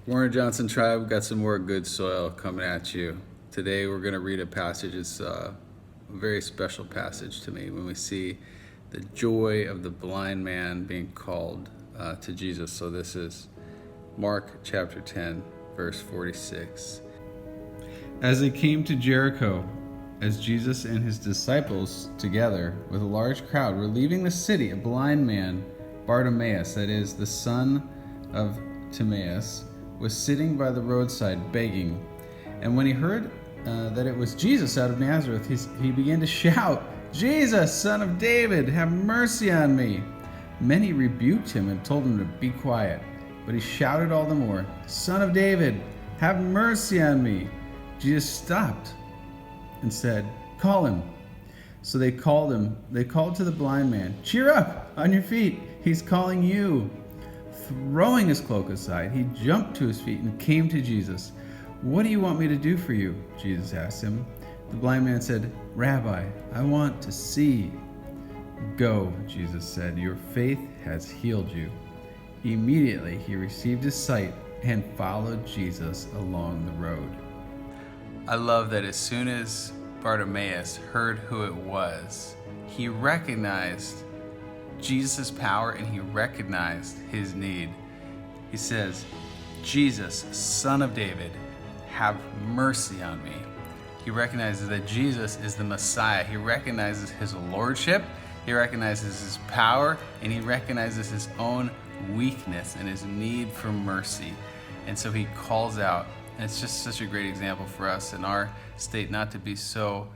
Warren Johnson Tribe, got some more good soil coming at you. Today we're going to read a passage. It's a very special passage to me when we see the joy of the blind man being called to Jesus. So this is Mark chapter 10, verse 46. As they came to Jericho, as Jesus and his disciples, together with a large crowd, were leaving the city, a blind man, Bartimaeus, that is, the son of Timaeus, was sitting by the roadside begging. And when he heard that it was Jesus out of Nazareth, he began to shout, "Jesus, son of David, have mercy on me." Many rebuked him and told him to be quiet. But he shouted all the more, "Son of David, have mercy on me." Jesus stopped and said, "Call him." So they called him. They called to the blind man, "Cheer up, on your feet, he's calling you." Throwing his cloak aside, he jumped to his feet and came to Jesus. "What do you want me to do for you?" Jesus asked him. The blind man said, "Rabbi, I want to see." "Go," Jesus said, "your faith has healed you." Immediately he received his sight and followed Jesus along the road. I love that as soon as Bartimaeus heard who it was, he recognized Jesus' power and he recognized his need. He says, "Jesus, son of David, have mercy on me." He recognizes that Jesus is the Messiah. He recognizes his lordship, he recognizes his power, and he recognizes his own weakness and his need for mercy. And so he calls out. And it's just such a great example for us in our state not to be so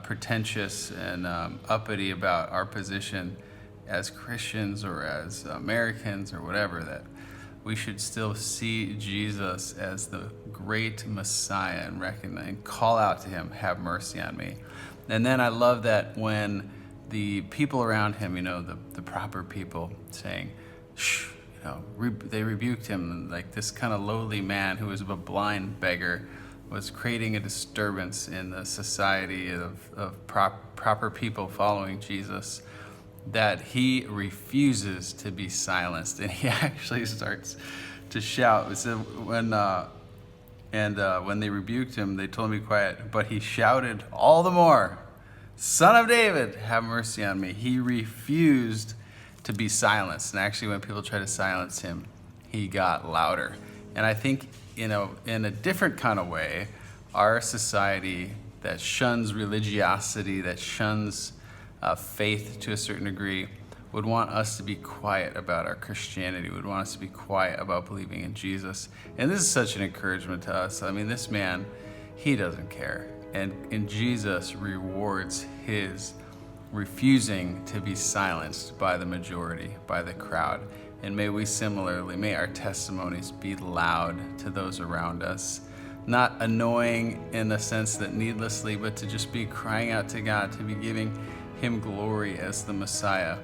pretentious and uppity about our position as Christians or as Americans or whatever, that we should still see Jesus as the great Messiah and recognize and call out to him, "Have mercy on me." And then I love that when the people around him, the proper people saying, "Shh," they rebuked him, like this kind of lowly man who was a blind beggar was creating a disturbance in the society of proper people following Jesus, that he refuses to be silenced, and he actually starts to shout. So when they rebuked him, they told him to be quiet, but he shouted all the more, "Son of David, have mercy on me." He refused to be silenced, and actually when people tried to silence him, he got louder. And I think, in a different kind of way, our society that shuns religiosity, that shuns faith to a certain degree, would want us to be quiet about our Christianity, would want us to be quiet about believing in Jesus. And this is such an encouragement to us. I mean, this man, he doesn't care. And Jesus rewards his refusing to be silenced by the majority, by the crowd. And may we similarly, may our testimonies be loud to those around us. Not annoying in the sense that needlessly, but to just be crying out to God, to be giving him glory as the Messiah.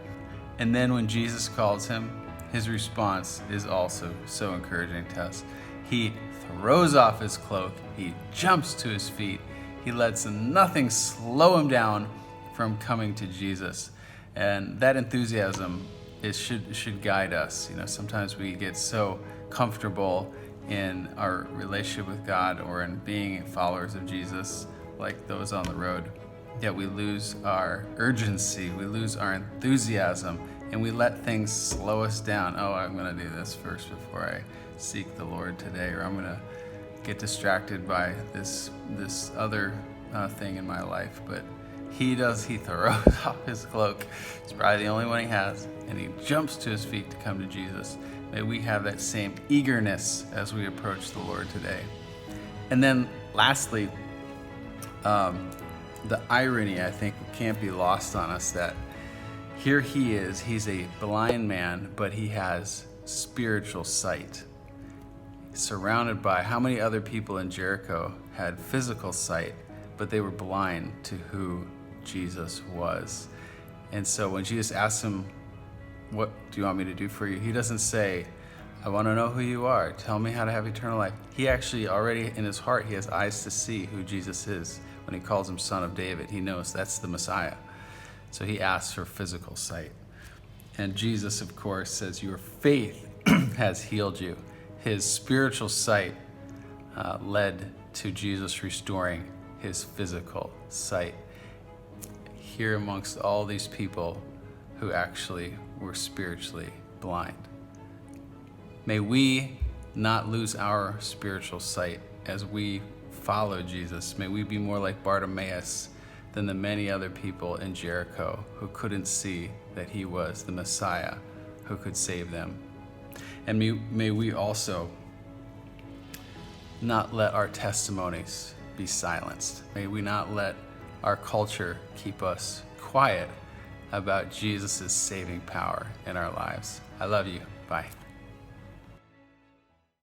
And then when Jesus calls him, his response is also so encouraging to us. He throws off his cloak, he jumps to his feet, he lets nothing slow him down from coming to Jesus. And that enthusiasm should guide us. Sometimes we get so comfortable in our relationship with God or in being followers of Jesus, like those on the road, that we lose our urgency, we lose our enthusiasm, and we let things slow us down. Oh, I'm going to do this first before I seek the Lord today, or I'm going to get distracted by this other thing in my life. But he throws off his cloak. It's probably the only one he has, and he jumps to his feet to come to Jesus. May we have that same eagerness as we approach the Lord today. And then lastly, the irony, I think, can't be lost on us, that here he is, he's a blind man, but he has spiritual sight. Surrounded by how many other people in Jericho had physical sight, but they were blind to who Jesus was. And so when Jesus asks him, "What do you want me to do for you?" he doesn't say, "I want to know who you are. Tell me how to have eternal life." He actually already in his heart, he has eyes to see who Jesus is. When he calls him Son of David, he knows that's the Messiah. So he asks for physical sight. And Jesus, of course, says, "Your faith has healed you." his spiritual sight led to Jesus restoring his physical sight here amongst all these people who actually were spiritually blind. May we not lose our spiritual sight as we follow Jesus. May we be more like Bartimaeus than the many other people in Jericho who couldn't see that he was the Messiah who could save them. And may we also not let our testimonies be silenced. May we not let our culture keep us quiet about Jesus' saving power in our lives. I love you. Bye.